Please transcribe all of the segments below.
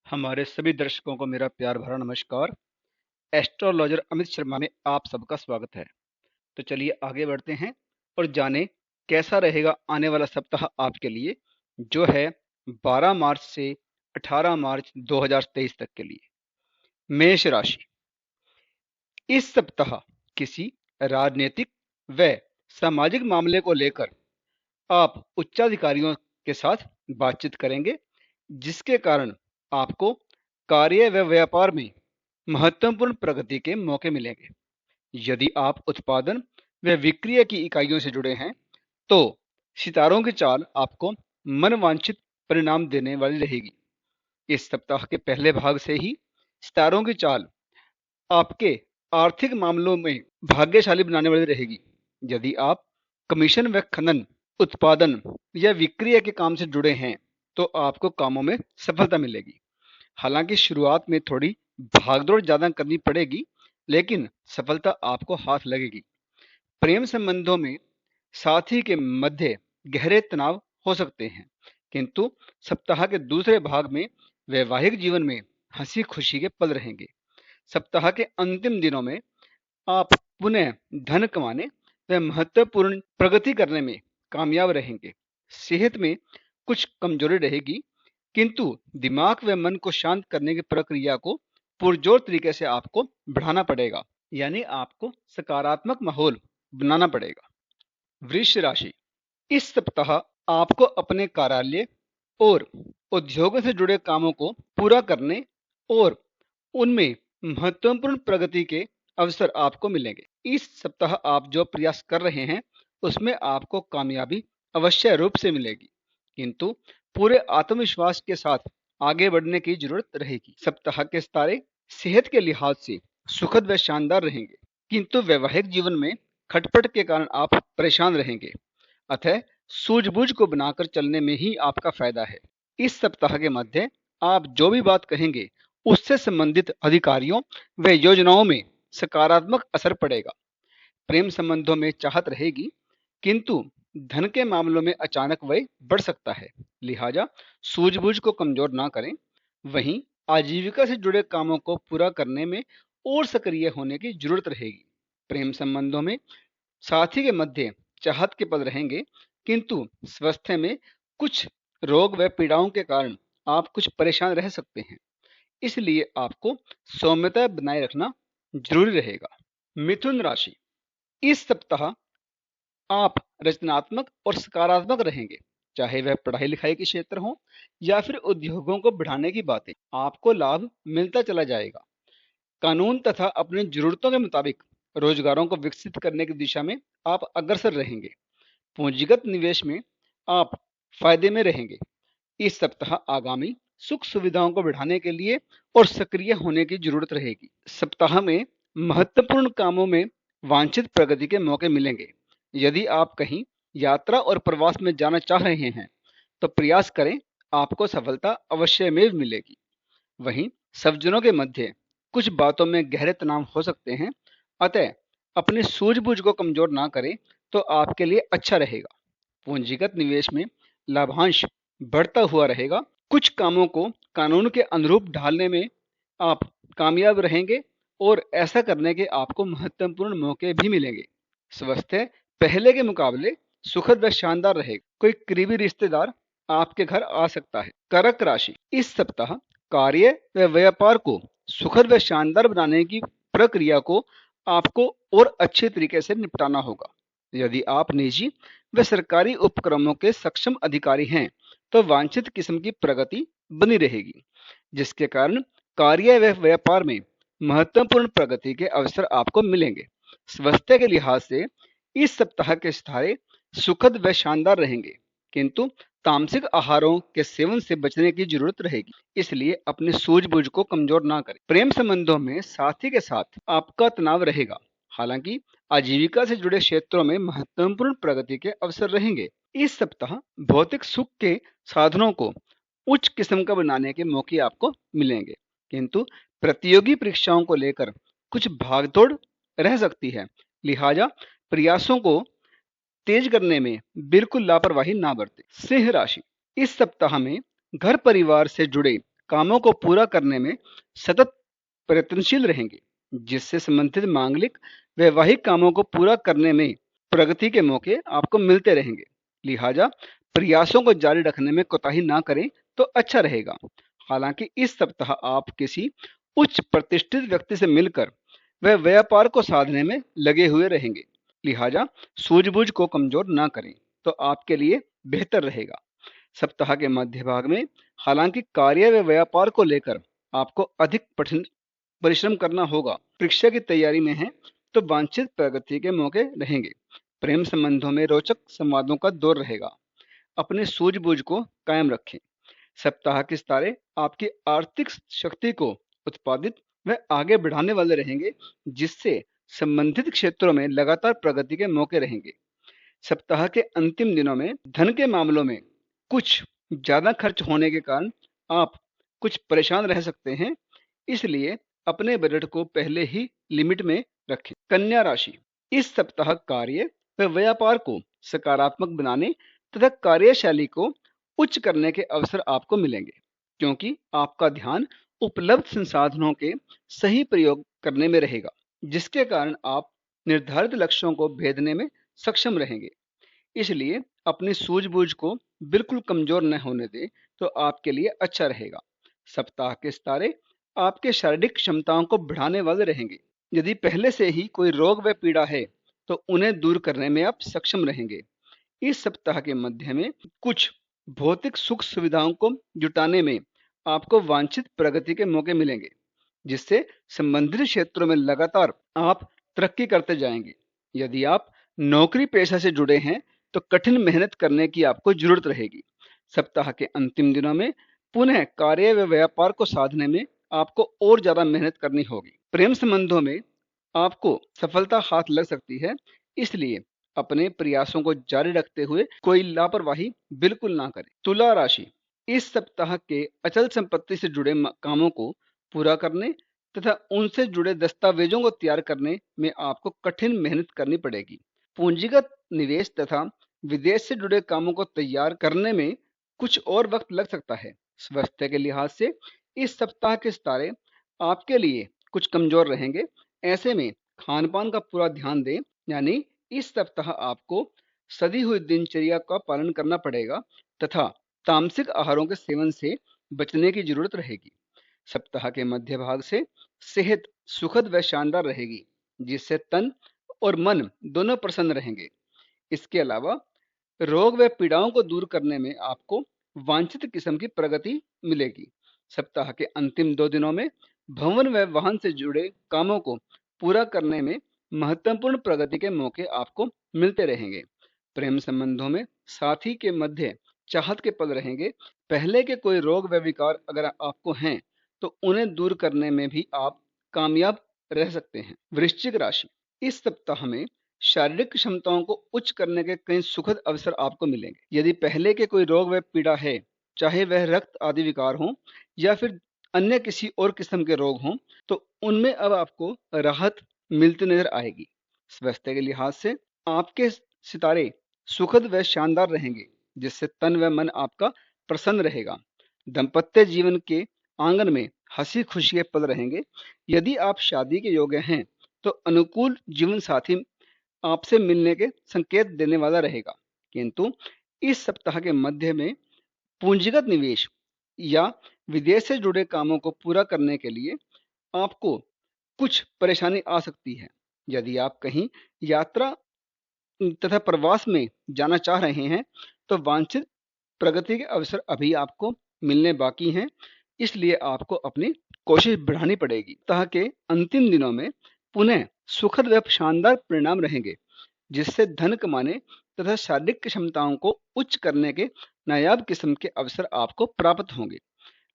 हमारे सभी दर्शकों को मेरा प्यार भरा नमस्कार। एस्ट्रोलॉजर अमित शर्मा में आप सबका स्वागत है। तो चलिए आगे बढ़ते हैं और जानें कैसा रहेगा आने वाला सप्ताह आपके लिए, जो है 12 मार्च से 18 मार्च 2023 तक के लिए। मेष राशि। इस सप्ताह किसी राजनीतिक व सामाजिक मामले को लेकर आप उच्चाधिकारियों के साथ बातचीत करेंगे, जिसके कारण आपको कार्य व व्यापार में महत्वपूर्ण प्रगति के मौके मिलेंगे। यदि आप उत्पादन व विक्रय की इकाइयों से जुड़े हैं, तो सितारों की चाल आपको मनवांछित परिणाम देने वाली रहेगी। इस सप्ताह के पहले भाग से ही सितारों की चाल आपके आर्थिक मामलों में भाग्यशाली बनाने वाली रहेगी। यदि आप कमीशन व खनन, उत्पादन या विक्रय के काम से जुड़े हैं, तो आपको कामों में सफलता मिलेगी। हालांकि शुरुआत में थोड़ी भागदौड़ ज्यादा करनी पड़ेगी, लेकिन सफलता आपको हाथ लगेगी। प्रेम संबंधों में साथी के मध्य गहरे तनाव हो सकते हैं, किंतु सप्ताह के दूसरे भाग में वैवाहिक जीवन में हंसी खुशी के पल रहेंगे। सप्ताह के अंतिम दिनों में आप पुनः धन कमाने व महत्वपूर्ण प्रगति करने में कामयाब रहेंगे। सेहत में कुछ कमजोरी रहेगी, किंतु दिमाग व मन को शांत करने की प्रक्रिया को पुरजोर तरीके से आपको बढ़ाना पड़ेगा, यानी आपको सकारात्मक माहौल बनाना पड़ेगा। वृष राशि। इस सप्ताह आपको अपने कार्यालय और उद्योगों से जुड़े कामों को पूरा करने और उनमें महत्वपूर्ण प्रगति के अवसर आपको मिलेंगे। इस सप्ताह आप जो प्रयास कर रहे हैं, उसमें आपको कामयाबी अवश्य रूप से मिलेगी, किंतु पूरे आत्मविश्वास के साथ आगे बढ़ने की जरूरत रहेगी। सप्ताह के सितारे सेहत के लिहाज से सुखद व शानदार रहेंगे, किंतु वैवाहिक जीवन में खटपट के कारण आप परेशान रहेंगे। अतः सूझबूझ को बनाकर चलने में ही आपका फायदा है। इस सप्ताह के मध्य आप जो भी बात कहेंगे, उससे संबंधित अधिकारियों व योजनाओं में सकारात्मक असर पड़ेगा। प्रेम संबंधों में चाहत रहेगी, किंतु धन के मामलों में अचानक व्यय बढ़ सकता है, लिहाजा सूझबूझ को कमजोर ना करें। वहीं आजीविका से जुड़े कामों को पूरा करने में और सक्रिय होने की जरूरत रहेगी। प्रेम संबंधों में साथी के मध्य चाहत के पल रहेंगे, किंतु स्वास्थ्य में कुछ रोग व पीड़ाओं के कारण आप कुछ परेशान रह सकते हैं, इसलिए आपको सौम्यता बनाए रखना जरूरी रहेगा। मिथुन राशि। इस सप्ताह आप रचनात्मक और सकारात्मक रहेंगे, चाहे वह पढ़ाई लिखाई के क्षेत्र हो या फिर उद्योगों को बढ़ाने की बातें। आपको लाभ मिलता चला जाएगा। कानून तथा अपनी जरूरतों के मुताबिक रोजगारों को विकसित करने की दिशा में आप अग्रसर रहेंगे। पूंजीगत निवेश में आप फायदे में रहेंगे। इस सप्ताह आगामी सुख सुविधाओं को बढ़ाने के लिए और सक्रिय होने की जरूरत रहेगी। सप्ताह में महत्वपूर्ण कामों में वांछित प्रगति के मौके मिलेंगे। यदि आप कहीं यात्रा और प्रवास में जाना चाह रहे हैं, तो प्रयास करें, आपको सफलता अवश्य में मिलेगी। वहीं सज्जनों के मध्य कुछ बातों में गहरे तनाव हो सकते हैं, अतः अपनी सूझबूझ को कमजोर ना करें तो आपके लिए अच्छा रहेगा। पूंजीगत निवेश में लाभांश बढ़ता हुआ रहेगा। कुछ कामों को कानून के अनुरूप ढालने में आप कामयाब रहेंगे और ऐसा करने के आपको महत्वपूर्ण मौके भी मिलेंगे। स्वास्थ्य पहले के मुकाबले सुखद व शानदार रहेगा। कोई करीबी रिश्तेदार आपके घर आ सकता है। कर्क राशि। इस सप्ताह कार्य व व्यापार को सुखद व शानदार बनाने की प्रक्रिया को आपको और अच्छे तरीके से निपटाना होगा। यदि आप निजी व सरकारी उपक्रमों के सक्षम अधिकारी हैं, तो वांछित किस्म की प्रगति बनी रहेगी, जिसके कारण कार्य व व्यापार में महत्वपूर्ण प्रगति के अवसर आपको मिलेंगे। स्वास्थ्य के लिहाज से इस सप्ताह के सितारे सुखद व शानदार रहेंगे, किंतु तामसिक आहारों के सेवन से बचने की जरूरत रहेगी, इसलिए अपनी सूझबूझ को कमजोर ना करें। प्रेम संबंधों में साथी के साथ आपका तनाव रहेगा, हालांकि आजीविका से जुड़े क्षेत्रों में महत्वपूर्ण प्रगति के अवसर रहेंगे। इस सप्ताह भौतिक सुख के साधनों को उच्च किस्म का बनाने के मौके आपको मिलेंगे, किंतु प्रतियोगी परीक्षाओं को लेकर कुछ भागदौड़ रह सकती है, लिहाजा प्रयासों को तेज करने में बिल्कुल लापरवाही ना बरतें। सिंह राशि। इस सप्ताह में घर परिवार से जुड़े कामों को पूरा करने में सतत प्रयत्नशील रहेंगे, जिससे संबंधित मांगलिक वैवाहिक कामों को पूरा करने में प्रगति के मौके आपको मिलते रहेंगे। लिहाजा प्रयासों को जारी रखने में कोताही ना करें तो अच्छा रहेगा। हालांकि इस सप्ताह आप किसी उच्च प्रतिष्ठित व्यक्ति से मिलकर वह व्यापार को साधने में लगे हुए रहेंगे। लिहाजा सूझबूझ को कमजोर ना करें तो आपके लिए बेहतर रहेगा। सप्ताह के मध्य भाग में हालांकि कार्य व व्यापार को लेकर आपको अधिक परिश्रम करना होगा। परीक्षा की तैयारी में है तो वांछित प्रगति के मौके रहेंगे। प्रेम संबंधों में रोचक संवादों का दौर रहेगा। अपने सूझबूझ को कायम रखें। सप्ताह के सितारे आपकी आर्थिक शक्ति को उत्पादित व आगे बढ़ाने वाले रहेंगे, जिससे संबंधित क्षेत्रों में लगातार प्रगति के मौके रहेंगे। सप्ताह के अंतिम दिनों में धन के मामलों में कुछ ज्यादा खर्च होने के कारण आप कुछ परेशान रह सकते हैं, इसलिए अपने बजट को पहले ही लिमिट में रखें। कन्या राशि, इस सप्ताह कार्य व व्यापार को सकारात्मक बनाने तथा कार्यशैली को उच्च करने के अवसर आपको मिलेंगे, क्योंकि आपका ध्यान उपलब्ध संसाधनों के सही प्रयोग करने में रहेगा, जिसके कारण आप निर्धारित लक्ष्यों को भेदने में सक्षम रहेंगे। इसलिए अपनी सूझबूझ को बिल्कुल कमजोर न होने दें तो आपके लिए अच्छा रहेगा। सप्ताह के सितारे आपके शारीरिक क्षमताओं को बढ़ाने वाले रहेंगे। यदि पहले से ही कोई रोग व पीड़ा है तो उन्हें दूर करने में आप सक्षम रहेंगे। इस सप्ताह के मध्य में कुछ भौतिक सुख सुविधाओं को जुटाने में आपको वांछित प्रगति के मौके मिलेंगे, जिससे संबंधित क्षेत्रों में लगातार आप तरक्की करते जाएंगे। यदि आप नौकरी पेशा से जुड़े हैं तो कठिन मेहनत करने की आपको जरूरत रहेगी। सप्ताह के अंतिम दिनों में पुनः कार्य व व्यापार को साधने में आपको और ज्यादा मेहनत करनी होगी। प्रेम संबंधों में आपको सफलता हाथ लग सकती है, इसलिए अपने प्रयासों को जारी रखते हुए कोई लापरवाही बिल्कुल ना करें। तुला राशि, इस सप्ताह के अचल संपत्ति से जुड़े कामों को पूरा करने तथा उनसे जुड़े दस्तावेजों को तैयार करने में आपको कठिन मेहनत करनी पड़ेगी। पूंजीगत निवेश तथा विदेश से जुड़े कामों को तैयार करने में कुछ और वक्त लग सकता है। स्वास्थ्य के लिहाज से इस सप्ताह के सितारे आपके लिए कुछ कमजोर रहेंगे। ऐसे में खान पान का पूरा ध्यान दें, यानी इस सप्ताह आपको सदी हुई दिनचर्या का पालन करना पड़ेगा तथा तामसिक आहारों के सेवन से बचने की जरूरत रहेगी। सप्ताह के मध्य भाग से सेहत सुखद व शानदार रहेगी, जिससे तन और मन दोनों प्रसन्न रहेंगे। इसके अलावा रोग व पीड़ाओं को दूर करने में आपको वांछित किस्म की प्रगति मिलेगी। सप्ताह के अंतिम 2 दिनों में भवन व वाहन से जुड़े कामों को पूरा करने में महत्वपूर्ण प्रगति के मौके आपको मिलते रहेंगे। प्रेम संबंधों में साथी के मध्य चाहत के पल रहेंगे। पहले के कोई रोग व विकार अगर आपको हैं तो उन्हें दूर करने में भी आप कामयाब रह सकते हैं। वृश्चिक राशि, इस सप्ताह में शारीरिक क्षमताओं को उच्च करने के कई सुखद अवसर आपको मिलेंगे। यदि पहले के कोई रोग व पीड़ा है, चाहे वह रक्त आदि विकार हो या फिर अन्य किसी और किस्म के रोग हों, तो उनमें अब आपको राहत मिलती नजर आएगी। स्वास्थ्य के लिहाज से आपके सितारे सुखद व शानदार रहेंगे, जिससे तन व मन आपका प्रसन्न रहेगा। दाम्पत्य जीवन के आंगन में हंसी खुशी के पल रहेंगे। यदि आप शादी के योग्य हैं तो अनुकूल जीवन साथी आपसे मिलने के संकेत देने वाला रहेगा, किंतु इस सप्ताह के मध्य में पूंजीगत निवेश या विदेश से जुड़े कामों को पूरा करने के लिए आपको कुछ परेशानी आ सकती है। यदि आप कहीं यात्रा तथा प्रवास में जाना चाह रहे हैं तो वांछित प्रगति के अवसर अभी आपको मिलने बाकी हैं, इसलिए आपको अपनी कोशिश बढ़ानी पड़ेगी। सप्ताह के अंतिम दिनों में पुनः सुखद व शानदार परिणाम रहेंगे, जिससे धन कमाने तथा शारीरिक क्षमताओं को उच्च करने के नायाब किस्म के अवसर आपको प्राप्त होंगे।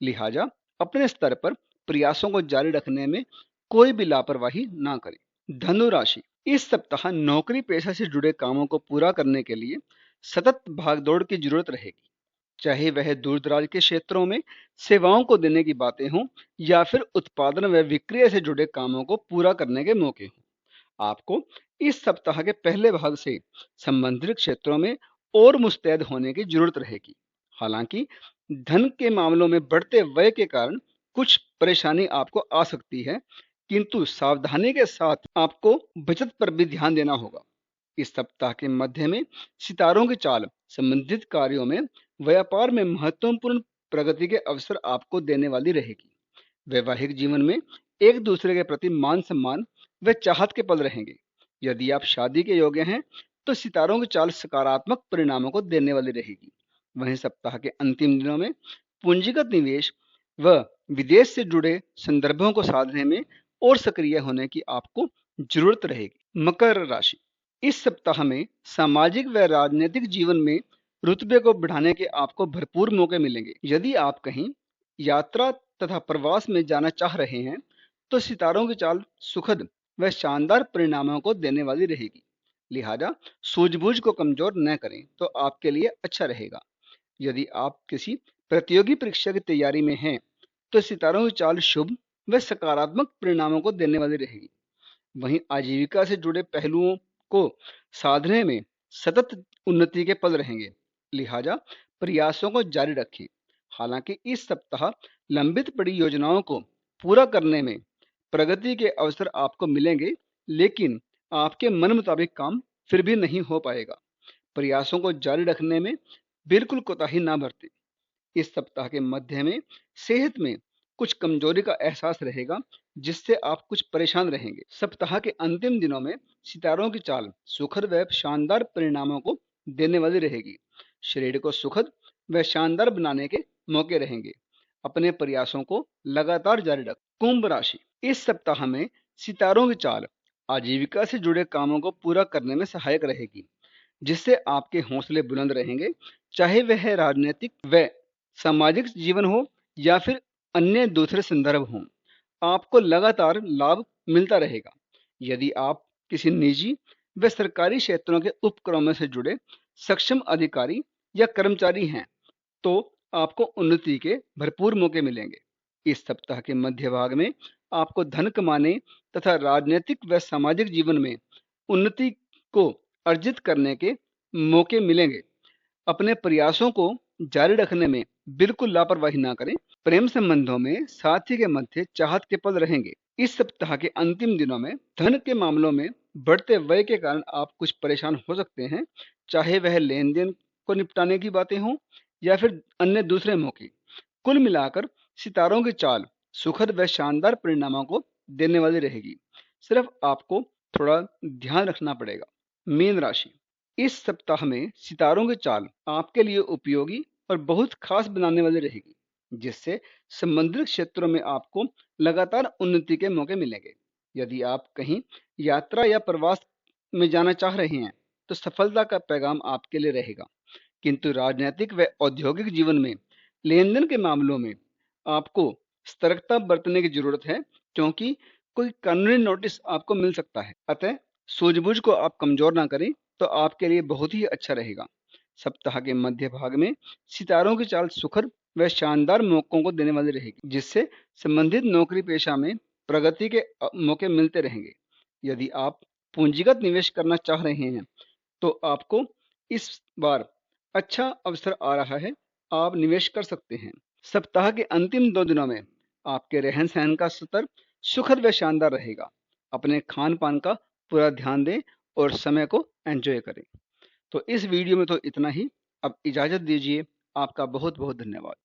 लिहाजा अपने स्तर पर प्रयासों को जारी रखने में कोई भी लापरवाही ना करें। धनु राशि, इस सप्ताह नौकरी पेशा से जुड़े कामों को पूरा करने के लिए सतत भागदौड़ की जरूरत रहेगी, चाहे वह दूर दराज के क्षेत्रों में सेवाओं को देने की बातें हों या फिर उत्पादन व विक्रय से जुड़े कामों को पूरा करने के मौके हों। आपको इस सप्ताह के पहले भाग से संबंधित क्षेत्रों में और मुस्तैद होने की जरूरत रहेगी। हालांकि धन के मामलों में बढ़ते व्यय के कारण कुछ परेशानी आपको आ सकती है, किंतु सावधानी के साथ आपको बचत पर भी ध्यान देना होगा। इस सप्ताह के मध्य में सितारों की चाल संबंधित कार्यों में व्यापार में महत्वपूर्ण प्रगति के अवसर आपको देने वाली रहेगी। वैवाहिक जीवन में एक दूसरे के प्रति मान सम्मान व चाहत के पल रहेंगे। यदि आप शादी के योग्य हैं तो सितारों की चाल सकारात्मक परिणामों को देने वाली रहेगी। वहीं सप्ताह के अंतिम दिनों में पूंजीगत निवेश व विदेश से जुड़े संदर्भों को साधने में और सक्रिय होने की आपको जरूरत रहेगी। मकर राशि, इस सप्ताह में सामाजिक व राजनीतिक जीवन में रुतबे को बढ़ाने के आपको भरपूर मौके मिलेंगे। यदि आप कहीं यात्रा तथा प्रवास में जाना चाह रहे हैं तो सितारों की चाल सुखद व शानदार परिणामों को देने वाली रहेगी। लिहाजा सूझबूझ को कमजोर न करें तो आपके लिए अच्छा रहेगा। यदि आप किसी प्रतियोगी परीक्षा की तैयारी में हैं तो सितारों की चाल शुभ व सकारात्मक परिणामों को देने वाली रहेगी। वहीं आजीविका से जुड़े पहलुओं को साधने में सतत उन्नति के पल रहेंगे। लिहाजा प्रयासों को जारी रखें। हालांकि इस सप्ताह लंबित पड़ी योजनाओं को पूरा करने में प्रगति के अवसर आपको मिलेंगे, लेकिन आपके मन मुताबिक काम फिर भी नहीं हो पाएगा। प्रयासों को जारी रखने में बिल्कुल कोताही ना बरतें। इस सप्ताह के मध्य में सेहत में कुछ कमजोरी का एहसास रहेगा, जिससे आप कुछ परेशान रहेंगे। सप्ताह के अंतिम दिनों में सितारों की चाल सुखद व शानदार परिणामों को देने वाली रहेगी। शरीर को सुखद व शानदार बनाने के मौके रहेंगे। अपने प्रयासों को लगातार जारी रखें। कुंभ राशि, इस सप्ताह में सितारों की चाल आजीविका से जुड़े कामों को पूरा करने में सहायक रहेगी, जिससे आपके हौसले बुलंद रहेंगे, चाहे वह राजनीतिक व सामाजिक जीवन हो या फिर अन्य दूसरे संदर्भ हों। आपको लगातार लाभ मिलता रहेगा। यदि आप किसी निजी व सरकारी क्षेत्रों के उपक्रमों से जुड़े सक्षम अधिकारी या कर्मचारी हैं तो आपको उन्नति के भरपूर मौके मिलेंगे। इस सप्ताह के मध्य भाग में आपको धन कमाने तथा राजनीतिक व सामाजिक जीवन में उन्नति को अर्जित करने के मौके मिलेंगे। अपने प्रयासों को जारी रखने में बिल्कुल लापरवाही ना करें। प्रेम संबंधों में साथी के मध्य चाहत के पल रहेंगे। इस सप्ताह के अंतिम दिनों में धन के मामलों में बढ़ते व्यय के कारण आप कुछ परेशान हो सकते हैं, चाहे वह लेन देन को निपटाने की बातें हों या फिर अन्य दूसरे मौके। कुल मिलाकर सितारों की चाल सुखद व शानदार परिणामों को देने वाली रहेगी। सिर्फ आपको थोड़ा ध्यान रखना पड़ेगा। मीन राशि, इस सप्ताह में सितारों की चाल आपके लिए उपयोगी और बहुत खास बनाने वाली रहेगी, जिससे संबंधित क्षेत्रों में आपको लगातार उन्नति के मौके मिलेंगे। यदि आप कहीं यात्रा या प्रवास में जाना चाह रहे हैं तो सफलता का पैगाम आपके लिए रहेगा, किंतु राजनीतिक व औद्योगिक जीवन में लेन देन के मामलों में आपको सतर्कता बरतने की जरूरत है, क्योंकि कोई कानूनी नोटिस आपको मिल सकता है। अतः सूझबूझ को आप कमजोर ना करें तो आपके लिए बहुत ही अच्छा रहेगा। सप्ताह के मध्य भाग में सितारों की चाल सुखद व शानदार मौकों को देने वाली रहेगी, जिससे संबंधित नौकरी पेशा में प्रगति के मौके मिलते रहेंगे। यदि आप पूंजीगत निवेश करना चाह रहे हैं तो आपको इस बार अच्छा अवसर आ रहा है, आप निवेश कर सकते हैं। सप्ताह के अंतिम 2 दिनों में आपके रहन सहन का स्तर सुखद व शानदार रहेगा। अपने खान पान का पूरा ध्यान दें और समय को एंजॉय करें। तो इस वीडियो में तो इतना ही। अब इजाज़त दीजिए। आपका बहुत बहुत धन्यवाद।